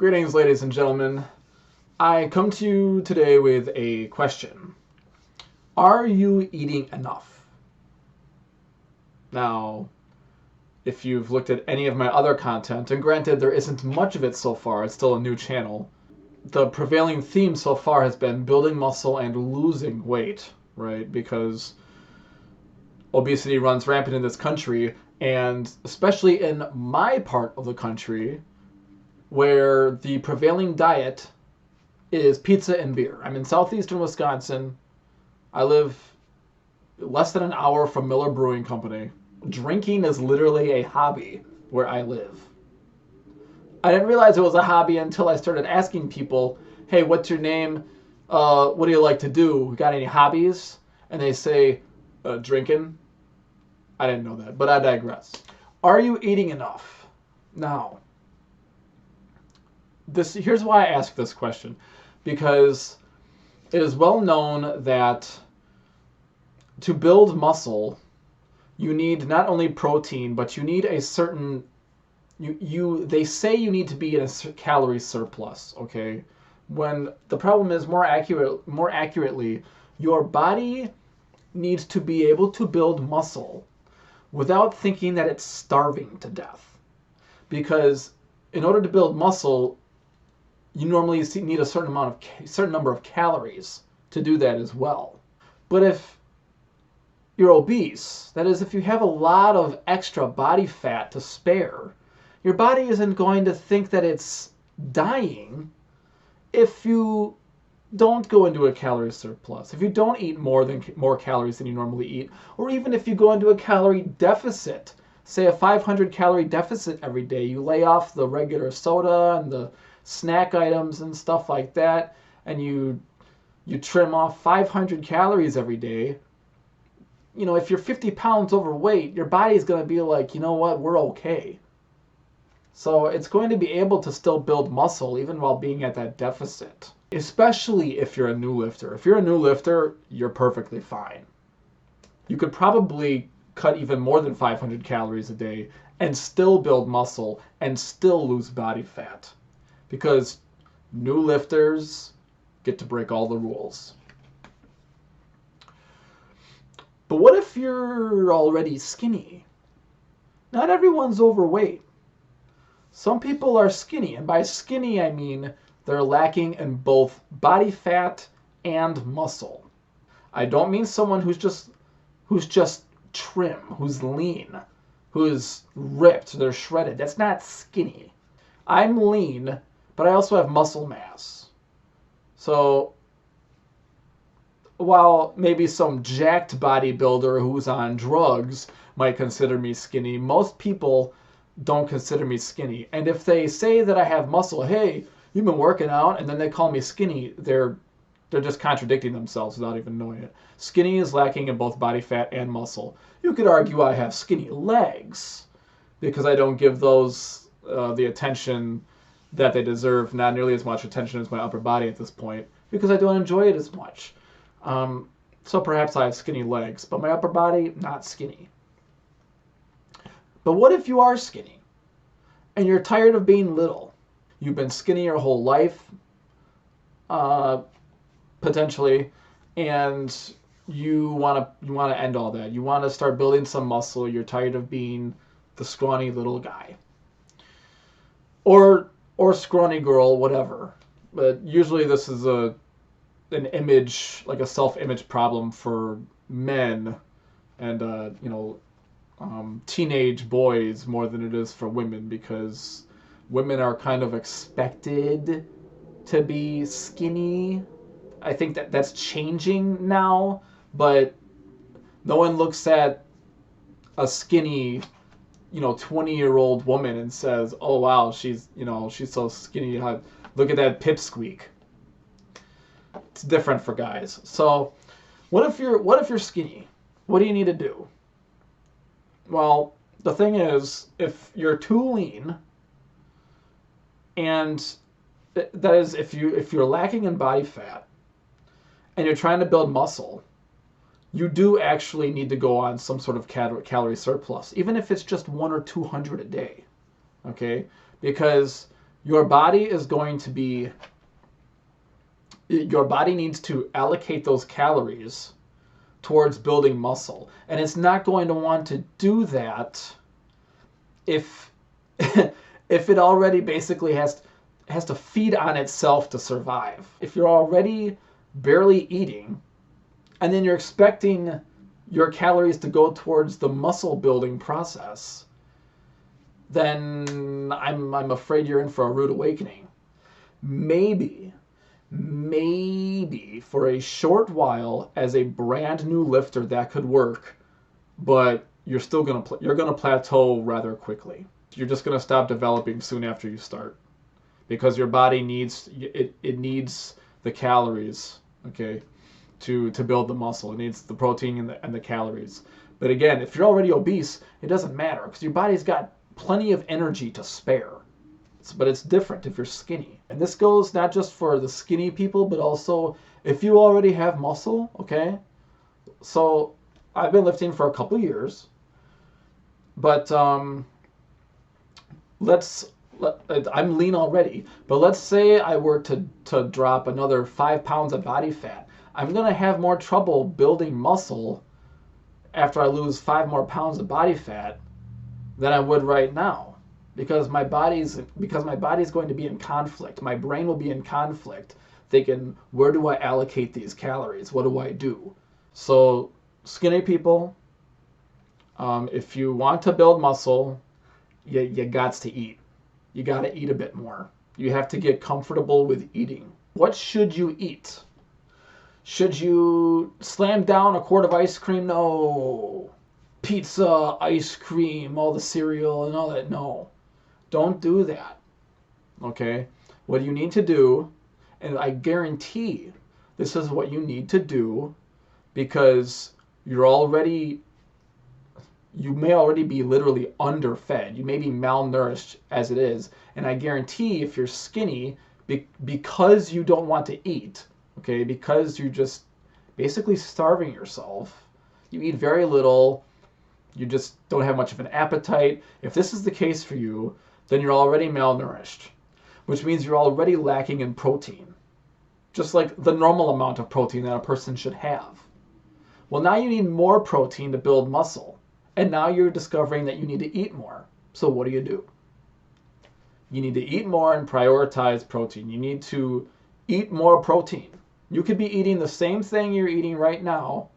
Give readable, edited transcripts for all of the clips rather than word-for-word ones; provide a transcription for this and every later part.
Greetings, ladies and gentlemen. I come to you today with a question. Are you eating enough? Now, if you've looked at any of my other content, and granted there isn't much of it so far, it's still a new channel, the prevailing theme so far has been building muscle and losing weight, right? Because obesity runs rampant in this country, and especially in my part of the country, where the prevailing diet is pizza and beer. I'm in southeastern Wisconsin. I live less than an hour from Miller Brewing Company. Drinking is literally a hobby where I live. I didn't realize it was a hobby until I started asking people, hey, what's your name? What do you like to do? Got any hobbies? And they say, drinking. I didn't know that, but I digress. Are you eating enough? Now, here's why I ask this question. Because it is well known that to build muscle, you need not only protein, but you need a certain, they say you need to be in a calorie surplus, okay? When the problem is more accurately, your body needs to be able to build muscle without thinking that it's starving to death. Because in order to build muscle, you normally need a certain number of calories to do that as well. But if you're obese, that is, if you have a lot of extra body fat to spare, your body isn't going to think that it's dying if you don't go into a calorie surplus, if you don't eat more calories than you normally eat, or even if you go into a calorie deficit, say a 500 calorie deficit every day, you lay off the regular soda and the snack items and stuff like that, and you trim off 500 calories every day. You know, if you're 50 pounds overweight, your body's going to be like, you know what, we're okay. So it's going to be able to still build muscle even while being at that deficit, especially if you're a new lifter. If you're a new lifter, you're perfectly fine. You could probably cut even more than 500 calories a day and still build muscle and still lose body fat, because new lifters get to break all the rules. But what if you're already skinny? Not everyone's overweight. Some people are skinny, and by skinny I mean they're lacking in both body fat and muscle. I don't mean someone who's just trim, who's lean, who's ripped, they're shredded. That's not skinny. I'm lean, but I also have muscle mass. So while maybe some jacked bodybuilder who's on drugs might consider me skinny, most people don't consider me skinny. And if they say that I have muscle, hey, you've been working out, and then they call me skinny, they're just contradicting themselves without even knowing it. Skinny is lacking in both body fat and muscle. You could argue I have skinny legs because I don't give those the attention that they deserve, not nearly as much attention as my upper body at this point, because I don't enjoy it as much. So perhaps I have skinny legs, but my upper body, not skinny. But what if you are skinny and you're tired of being little? You've been skinny your whole life, potentially, and you want to end all that. You want to start building some muscle. You're tired of being the scrawny little guy, or scrawny girl, whatever. But usually this is an image, like a self-image problem for men and teenage boys more than it is for women, because women are kind of expected to be skinny. I think that's changing now, but no one looks at a skinny 20-year-old woman and says, oh wow, she's so skinny, look at that pipsqueak. It's different for guys. So what if you're skinny? What do you need to do? Well, the thing is, if you're too lean, and that is if you're lacking in body fat and you're trying to build muscle, you do actually need to go on some sort of calorie surplus, even if it's just 100 or 200 a day, okay? Because your body is going to be, your body needs to allocate those calories towards building muscle. And it's not going to want to do that if if it already basically has to feed on itself to survive. If you're already barely eating and then you're expecting your calories to go towards the muscle building process, then I'm afraid you're in for a rude awakening. Maybe for a short while as a brand new lifter that could work, but you're still gonna plateau rather quickly. You're just gonna stop developing soon after you start, because your body needs it needs the calories, okay, to build the muscle. It needs the protein and the calories. But again, if you're already obese, it doesn't matter because your body's got plenty of energy to spare. But it's different if you're skinny. And this goes not just for the skinny people, but also if you already have muscle, okay? So I've been lifting for a couple years, but I'm lean already. But let's say I were to drop another 5 pounds of body fat. I'm going to have more trouble building muscle after I lose 5 more pounds of body fat than I would right now. Because my body's going to be in conflict. My brain will be in conflict, thinking, where do I allocate these calories? What do I do? So skinny people, if you want to build muscle, you got to eat. You got to eat a bit more. You have to get comfortable with eating. What should you eat? Should you slam down a quart of ice cream? No. Pizza, ice cream, all the cereal and all that? No. Don't do that, okay? What you need to do, and I guarantee this is what you need to do because you may already be literally underfed. You may be malnourished as it is. And I guarantee if you're skinny, because you don't want to eat, okay, because you're just basically starving yourself, you eat very little, you just don't have much of an appetite. If this is the case for you, then you're already malnourished, which means you're already lacking in protein, just like the normal amount of protein that a person should have. Well, now you need more protein to build muscle, and now you're discovering that you need to eat more. So what do? You need to eat more and prioritize protein. You need to eat more protein. You could be eating the same thing you're eating right now,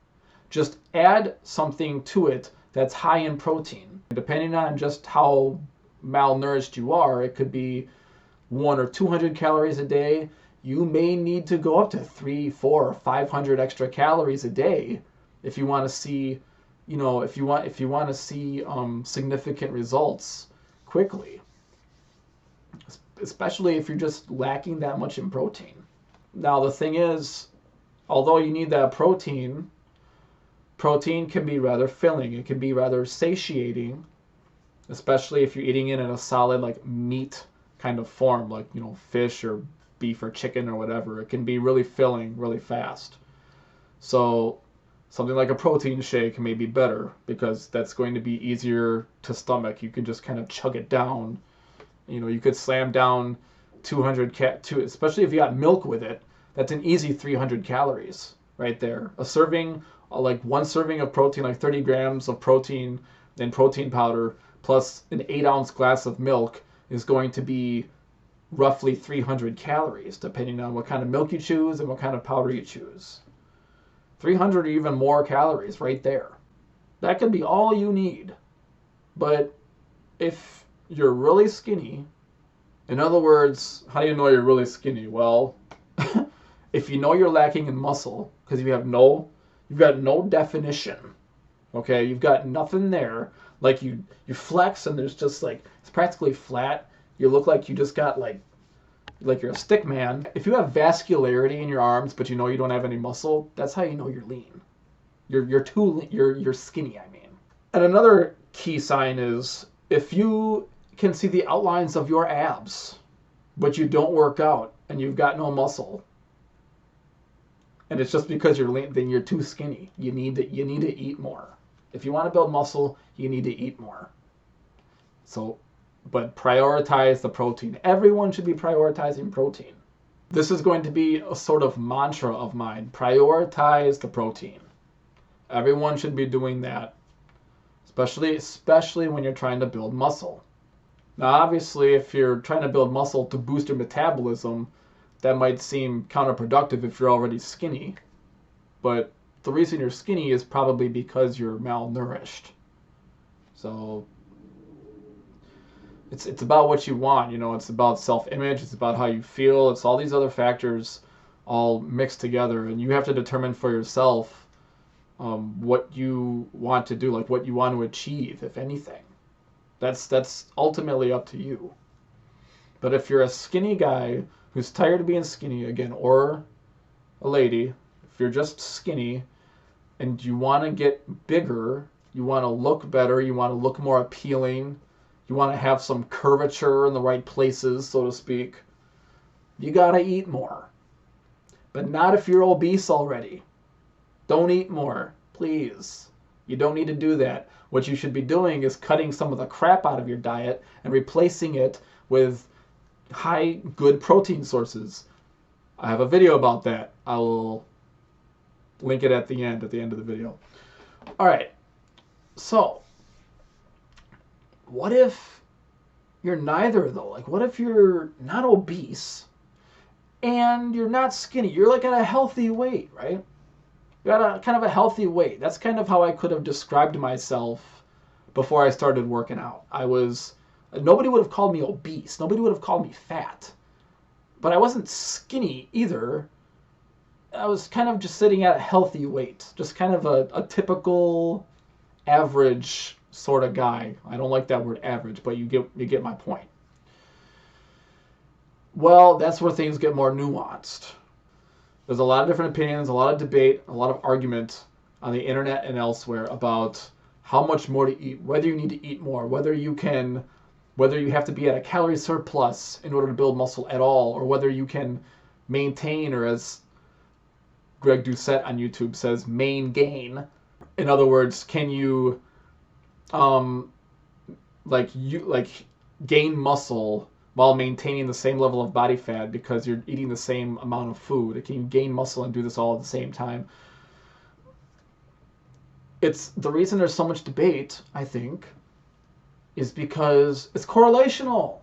just add something to it that's high in protein. Depending on just how malnourished you are, it could be 100 or 200 calories a day. You may need to go up to 300, 400, or 500 extra calories a day if you want to see, if you want to see significant results quickly, especially if you're just lacking that much in protein. Now the thing is, although you need that protein can be rather filling. It can be rather satiating, especially if you're eating it in a solid like meat kind of form, like fish or beef or chicken or whatever. It can be really filling really fast. So something like a protein shake may be better because that's going to be easier to stomach. You can just kind of chug it down. You could slam down 200 especially if you got milk with it. That's an easy 300 calories right there. A serving, like one serving of protein, like 30 grams of protein and protein powder, plus an 8-ounce glass of milk is going to be roughly 300 calories, depending on what kind of milk you choose and what kind of powder you choose. 300 or even more calories right there. That could be all you need. But if you're really skinny, in other words, how do you know you're really skinny? Well, if you know you're lacking in muscle because you've got no definition, okay? You've got nothing there. Like you flex and there's just like, it's practically flat. You look like you just got like you're a stick man. If you have vascularity in your arms but you know you don't have any muscle, that's how you know you're lean. You're too lean, you're skinny, I mean. And another key sign is if you can see the outlines of your abs but you don't work out and you've got no muscle, and it's just because you're lean, then you're too skinny. You need to eat more. If you want to build muscle, you need to eat more. So but prioritize the protein. Everyone should be prioritizing protein. This is going to be a sort of mantra of mine. Prioritize the protein. Everyone should be doing that, especially when you're trying to build muscle. Now, obviously, if you're trying to build muscle to boost your metabolism, that might seem counterproductive if you're already skinny. But the reason you're skinny is probably because you're malnourished. So it's about what you want, you know, it's about self-image, it's about how you feel, it's all these other factors all mixed together, and you have to determine for yourself what you want to do, like what you want to achieve, if anything. That's ultimately up to you. But if you're a skinny guy who's tired of being skinny, again, or a lady, if you're just skinny and you want to get bigger, you want to look better, you want to look more appealing, you want to have some curvature in the right places, so to speak, you got to eat more. But not if you're obese already. Don't eat more, please. You don't need to do that. What you should be doing is cutting some of the crap out of your diet and replacing it with high, good protein sources. I have a video about that. I will link it at the end of the video. All right. So, what if you're neither, though? Like, what if you're not obese and you're not skinny? You're like at a healthy weight, right? You're at a kind of a healthy weight. That's kind of how I could have described myself before I started working out. Nobody would have called me obese. Nobody would have called me fat. But I wasn't skinny either. I was kind of just sitting at a healthy weight. Just kind of a typical average sort of guy. I don't like that word average, but you get my point. Well, that's where things get more nuanced. There's a lot of different opinions, a lot of debate, a lot of argument on the internet and elsewhere about how much more to eat, whether you need to eat more, whether you have to be at a calorie surplus in order to build muscle at all, or whether you can maintain, or as Greg Doucette on YouTube says, main gain. In other words, can you gain muscle while maintaining the same level of body fat because you're eating the same amount of food? Can you gain muscle and do this all at the same time? It's the reason there's so much debate, I think, is because it's correlational.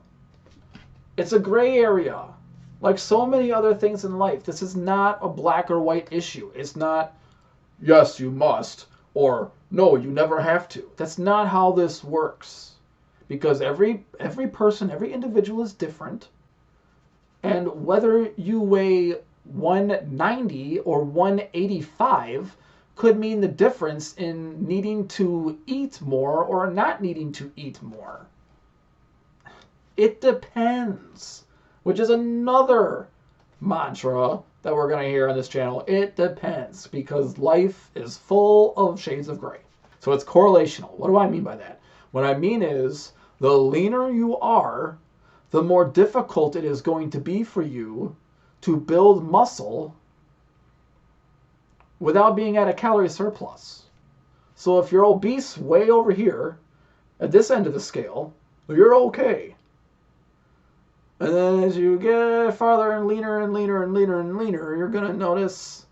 It's a gray area. Like so many other things in life, this is not a black or white issue. It's not, yes, you must, or no, you never have to. That's not how this works. Because every person, every individual is different. And whether you weigh 190 or 185 could mean the difference in needing to eat more or not needing to eat more. It depends, which is another mantra that we're going to hear on this channel. It depends, because life is full of shades of gray. So it's correlational. What do I mean by that? What I mean is, the leaner you are, the more difficult it is going to be for you to build muscle without being at a calorie surplus. So if you're obese way over here, at this end of the scale, you're okay. And then as you get farther and leaner and leaner and leaner and leaner, you're going to notice,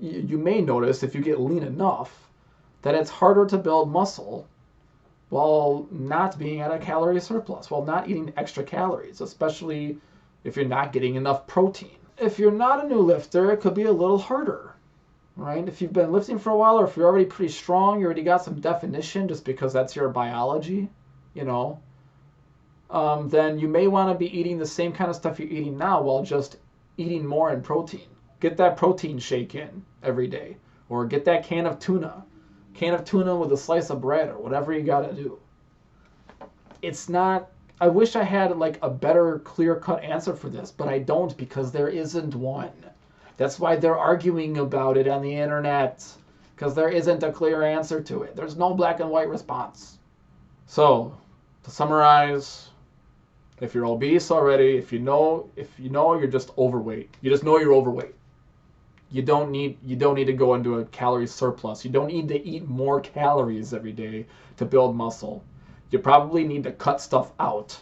you may notice if you get lean enough, that it's harder to build muscle while not being at a calorie surplus, while not eating extra calories, especially if you're not getting enough protein. If you're not a new lifter, it could be a little harder, right? If you've been lifting for a while, or if you're already pretty strong, you already got some definition just because that's your biology, then you may want to be eating the same kind of stuff you're eating now while just eating more in protein. Get that protein shake in every day, or get that can of tuna with a slice of bread, or whatever you got to do. It's not, I wish I had like a better clear-cut answer for this, but I don't, because there isn't one. That's why they're arguing about it on the internet, because there isn't a clear answer to it. There's no black and white response. So, to summarize, if you're obese already, if you know you're just overweight, you just know you're overweight. You don't need to go into a calorie surplus. You don't need to eat more calories every day to build muscle. you probably need to cut stuff out.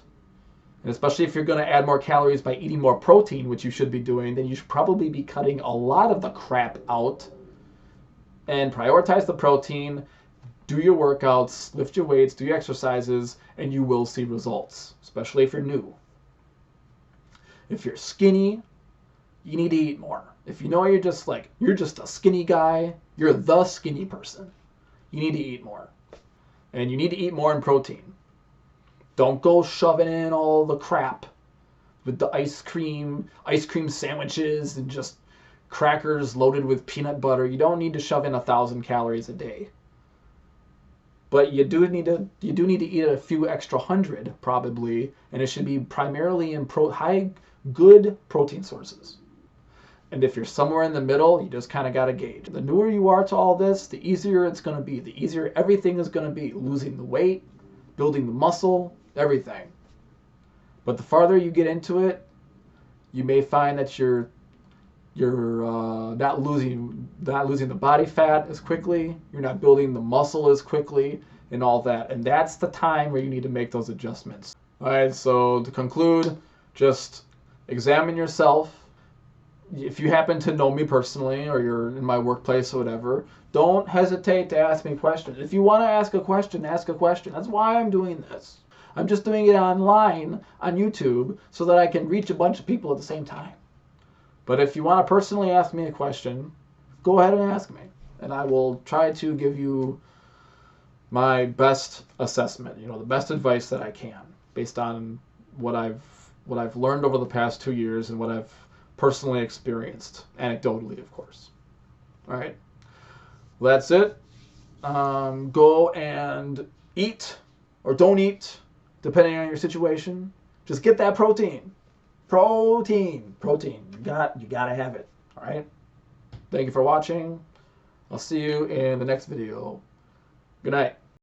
And especially if you're going to add more calories by eating more protein, which you should be doing, then you should probably be cutting a lot of the crap out and prioritize the protein, do your workouts, lift your weights, do your exercises, and you will see results, especially if you're new. If you're skinny, you need to eat more. If you know you're just a skinny guy, you're the skinny person, you need to eat more. And you need to eat more in protein. Don't go shoving in all the crap with the ice cream sandwiches and just crackers loaded with peanut butter. You don't need to shove in 1,000 calories a day. But you do need to eat a few extra hundred probably, and it should be primarily in good protein sources. And if you're somewhere in the middle, you just kind of got to gauge. The newer you are to all this, the easier it's going to be. The easier everything is going to be. Losing the weight, building the muscle, everything. But the farther you get into it, you may find that you're not losing the body fat as quickly. You're not building the muscle as quickly and all that. And that's the time where you need to make those adjustments. All right, so to conclude, just examine yourself. If you happen to know me personally or you're in my workplace or whatever, don't hesitate to ask me questions. If you want to ask a question, ask a question. That's why I'm doing this. I'm just doing it online on YouTube so that I can reach a bunch of people at the same time. But if you want to personally ask me a question, go ahead and ask me. And I will try to give you my best assessment, the best advice that I can based on what I've learned over the past 2 years and what I've personally experienced, anecdotally, of course. All right. Well, that's it. Go and eat or don't eat, depending on your situation. Just get that protein. Protein. You gotta have it. All right. Thank you for watching. I'll see you in the next video. Good night.